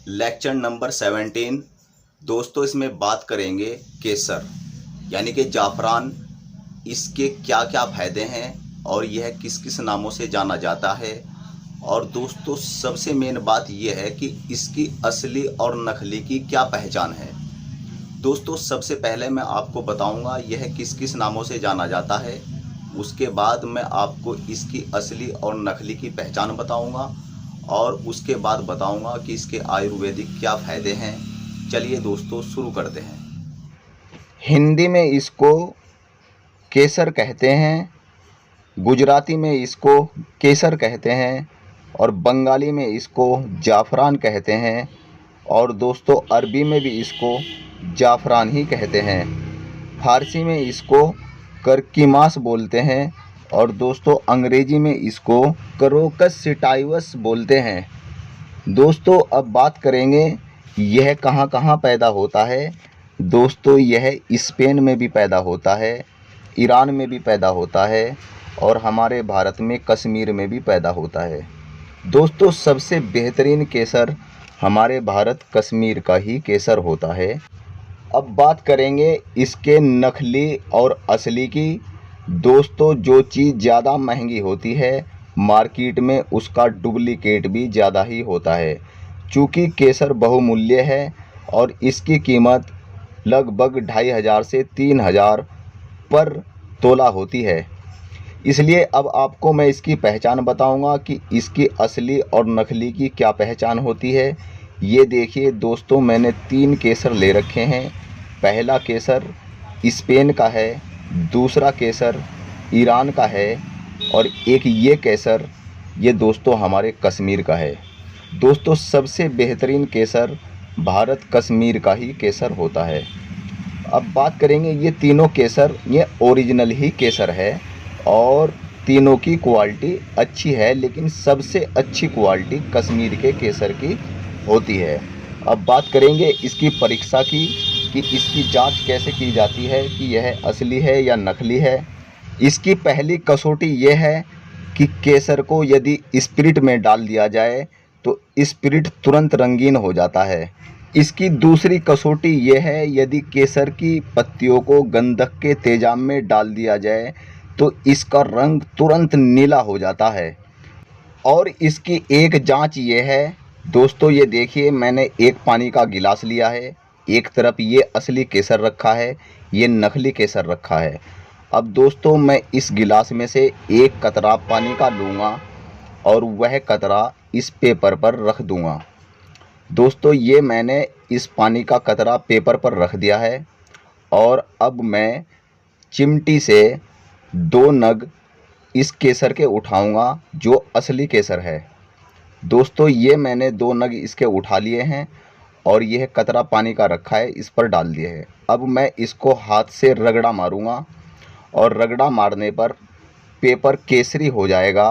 Lecture number 17। दोस्तों इसमें बात करेंगे केसर यानी कि जाफरान। इसके क्या क्या फ़ायदे हैं और यह किस किस नामों से जाना जाता है। और दोस्तों सबसे मेन बात यह है कि इसकी असली और नकली की क्या पहचान है। दोस्तों सबसे पहले मैं आपको बताऊंगा यह किस किस नामों से जाना जाता है। उसके बाद मैं आपको इसकी असली और नकली की पहचान बताऊंगा और उसके बाद बताऊंगा कि इसके आयुर्वेदिक क्या फ़ायदे हैं। चलिए दोस्तों शुरू करते हैं। हिंदी में इसको केसर कहते हैं, गुजराती में इसको केसर कहते हैं और बंगाली में इसको जाफ़रान कहते हैं और दोस्तों अरबी में भी इसको जाफ़रान ही कहते हैं। फ़ारसी में इसको करकीमास बोलते हैं और दोस्तों अंग्रेजी में इसको करोकस सिटाइवस बोलते हैं। दोस्तों अब बात करेंगे यह कहाँ कहाँ पैदा होता है। दोस्तों यह स्पेन में भी पैदा होता है, ईरान में भी पैदा होता है और हमारे भारत में कश्मीर में भी पैदा होता है। दोस्तों सबसे बेहतरीन केसर हमारे भारत कश्मीर का ही केसर होता है। अब बात करेंगे इसके नकली और असली की। दोस्तों जो चीज़ ज़्यादा महंगी होती है मार्केट में उसका डुप्लीकेट भी ज़्यादा ही होता है। चूँकि केसर बहुमूल्य है और इसकी कीमत लगभग 2500 से 3000 पर तोला होती है। इसलिए अब आपको मैं इसकी पहचान बताऊंगा कि इसकी असली और नकली की क्या पहचान होती है। ये देखिए दोस्तों मैंने 3 केसर ले रखे हैं। पहला केसर स्पेन का है, दूसरा केसर ईरान का है और एक ये केसर ये दोस्तों हमारे कश्मीर का है। दोस्तों सबसे बेहतरीन केसर भारत कश्मीर का ही केसर होता है। अब बात करेंगे ये तीनों केसर ये ओरिजिनल ही केसर है और तीनों की क्वालिटी अच्छी है, लेकिन सबसे अच्छी क्वालिटी कश्मीर के केसर की होती है। अब बात करेंगे इसकी परीक्षा की कि इसकी जांच कैसे की जाती है कि यह असली है या नकली है। इसकी पहली कसौटी यह है कि केसर को यदि स्पिरिट में डाल दिया जाए तो स्पिरिट तुरंत रंगीन हो जाता है। इसकी दूसरी कसौटी यह है यदि केसर की पत्तियों को गंधक के तेजाब में डाल दिया जाए तो इसका रंग तुरंत नीला हो जाता है। और इसकी एक जांच ये है दोस्तों, ये देखिए मैंने एक पानी का गिलास लिया है, एक तरफ ये असली केसर रखा है, ये नकली केसर रखा है। अब दोस्तों मैं इस गिलास में से एक कतरा पानी का लूँगा और वह कतरा इस पेपर पर रख दूँगा। दोस्तों ये मैंने इस पानी का कतरा पेपर पर रख दिया है और अब मैं चिमटी से 2 नग इस केसर के उठाऊंगा जो असली केसर है। दोस्तों ये मैंने 2 नग इसके उठा लिए हैं और यह कतरा पानी का रखा है इस पर डाल दिए हैं। अब मैं इसको हाथ से रगड़ा मारूंगा और रगड़ा मारने पर पेपर केसरी हो जाएगा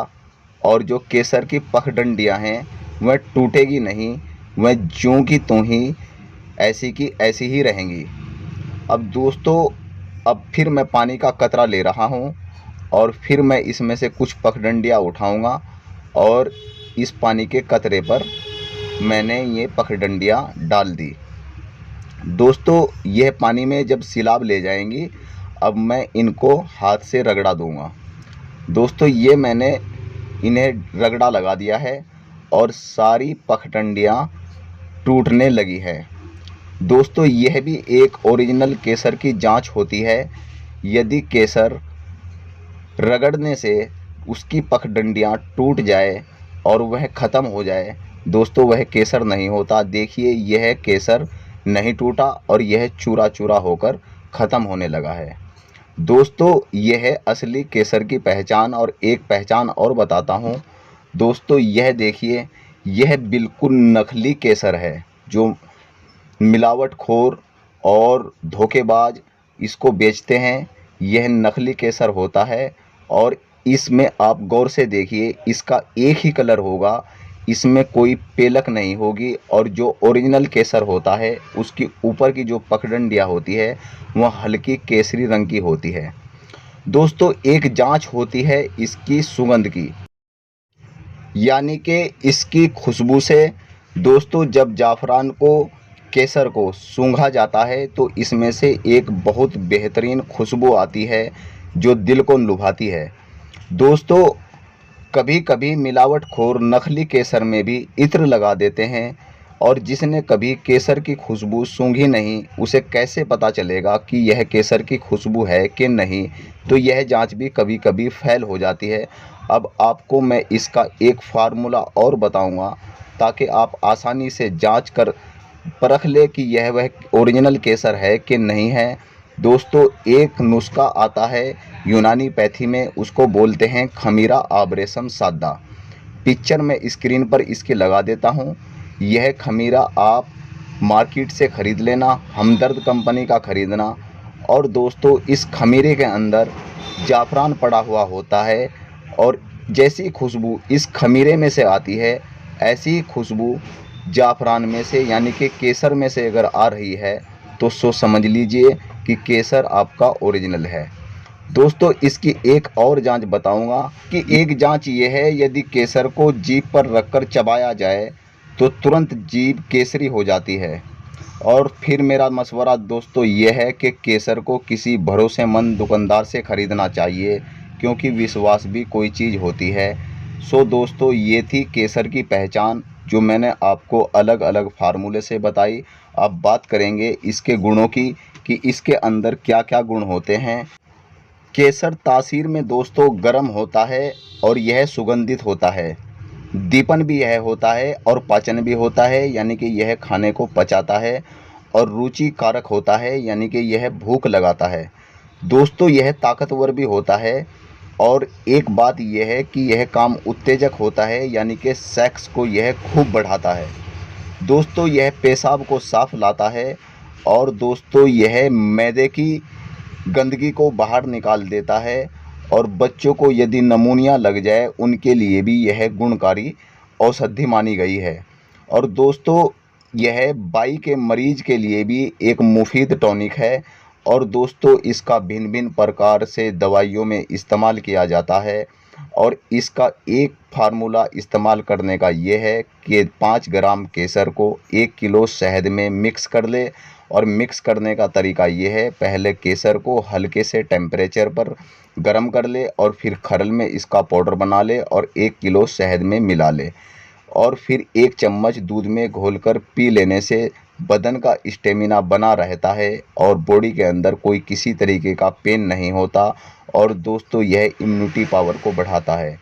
और जो केसर की पखडंडियां हैं वह टूटेगी नहीं, वह ज्यों की त्यों ही ऐसी की ऐसी ही रहेंगी। अब दोस्तों अब फिर मैं पानी का कतरा ले रहा हूँ और फिर मैं इसमें से कुछ पखडंडियाँ उठाऊँगा और इस पानी के कतरे पर मैंने ये पखडंडियाँ डाल दी। दोस्तों यह पानी में जब सिलाब ले जाएंगी अब मैं इनको हाथ से रगड़ा दूँगा। दोस्तों ये मैंने इन्हें रगड़ा लगा दिया है और सारी पखडंडियाँ टूटने लगी है। दोस्तों यह भी एक ओरिजिनल केसर की जांच होती है। यदि केसर रगड़ने से उसकी पखडंडियाँ टूट जाए और वह ख़त्म हो जाए दोस्तों वह केसर नहीं होता। देखिए यह केसर नहीं टूटा और यह चूरा चूरा होकर ख़त्म होने लगा है। दोस्तों यह है असली केसर की पहचान। और एक पहचान और बताता हूँ दोस्तों, यह देखिए यह बिल्कुल नकली केसर है। जो मिलावटखोर और धोखेबाज इसको बेचते हैं यह नकली केसर होता है। और इसमें आप गौर से देखिए इसका एक ही कलर होगा, इसमें कोई पेलक नहीं होगी और जो ओरिजिनल केसर होता है उसकी ऊपर की जो पखडंडियाँ होती है वह हल्की केसरी रंग की होती है। दोस्तों एक जांच होती है इसकी सुगंध की, यानी कि इसकी खुशबू से दोस्तों, जब जाफ़रान को, केसर को सूंघा जाता है तो इसमें से एक बहुत बेहतरीन खुशबू आती है जो दिल को लुभाती है। दोस्तों, कभी-कभी मिलावटखोर नकली केसर में भी इत्र लगा देते हैं और जिसने कभी केसर की खुशबू सूंघी नहीं, उसे कैसे पता चलेगा कि यह केसर की खुशबू है कि नहीं? तो यह जांच भी कभी-कभी फ़ेल हो जाती है। अब आपको मैं इसका एक फ़ॉर्मूला और बताऊंगा ताकि आप आसानी से जांच कर परख ले कि यह वह ओरिजिनल केसर है कि नहीं है। दोस्तों, एक नुस्खा आता है यूनानी पैथी में, उसको बोलते हैं खमीरा आबरेसम सादा। पिक्चर मैं स्क्रीन पर इसके लगा देता हूँ। यह खमीरा आप मार्केट से ख़रीद लेना, हमदर्द कंपनी का ख़रीदना। और दोस्तों, इस खमीरे के अंदर जाफ़रान पड़ा हुआ होता है और जैसी खुशबू इस खमीरे में से आती है, ऐसी ही खुशबू जाफ़रान में से यानी कि केसर में से अगर आ रही है तो समझ लीजिए कि केसर आपका ओरिजिनल है। दोस्तों, इसकी एक और जांच बताऊंगा कि एक जांच ये है, यदि केसर को जीभ पर रखकर चबाया जाए तो तुरंत जीभ केसरी हो जाती है। और फिर मेरा मशवरा दोस्तों ये है कि केसर को किसी भरोसेमंद दुकानदार से ख़रीदना चाहिए, क्योंकि विश्वास भी कोई चीज़ होती है। सो दोस्तों, ये थी केसर की पहचान जो मैंने आपको अलग अलग फार्मूले से बताई। अब बात करेंगे इसके गुणों की कि इसके अंदर क्या क्या गुण होते हैं। केसर तासीर में दोस्तों गर्म होता है और यह सुगंधित होता है। दीपन भी यह होता है और पाचन भी होता है, यानी कि यह खाने को पचाता है। और रुचि कारक होता है, यानी कि यह भूख लगाता है। दोस्तों, यह ताकतवर भी होता है। और एक बात यह है कि यह काम उत्तेजक होता है, यानी कि सेक्स को यह खूब बढ़ाता है। दोस्तों, यह पेशाब को साफ लाता है। और दोस्तों, यह मैदे की गंदगी को बाहर निकाल देता है। और बच्चों को यदि नमूनिया लग जाए, उनके लिए भी यह गुणकारी औषधि मानी गई है। और दोस्तों, यह बाई के मरीज के लिए भी एक मुफीद टॉनिक है। और दोस्तों, इसका भिन्न भिन्न प्रकार से दवाइयों में इस्तेमाल किया जाता है। और इसका एक फार्मूला इस्तेमाल करने का ये है कि 5 ग्राम केसर को 1 किलो शहद में मिक्स कर ले। और मिक्स करने का तरीका ये है, पहले केसर को हल्के से टेम्परेचर पर गर्म कर ले और फिर खरल में इसका पाउडर बना ले और 1 किलो शहद में मिला ले। और फिर 1 चम्मच दूध में घोलकर पी लेने से बदन का स्टेमिना बना रहता है और बॉडी के अंदर कोई किसी तरीके का पेन नहीं होता। और दोस्तों, यह इम्यूनिटी पावर को बढ़ाता है।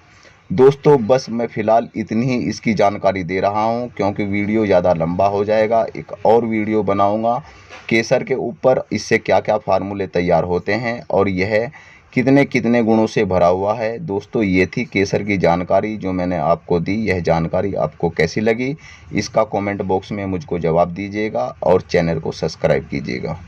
दोस्तों, बस मैं फ़िलहाल इतनी ही इसकी जानकारी दे रहा हूँ, क्योंकि वीडियो ज़्यादा लंबा हो जाएगा। एक और वीडियो बनाऊँगा केसर के ऊपर, इससे क्या क्या फार्मूले तैयार होते हैं और यह कितने कितने गुणों से भरा हुआ है। दोस्तों, ये थी केसर की जानकारी जो मैंने आपको दी। यह जानकारी आपको कैसी लगी, इसका कमेंट बॉक्स में मुझको जवाब दीजिएगा और चैनल को सब्सक्राइब कीजिएगा।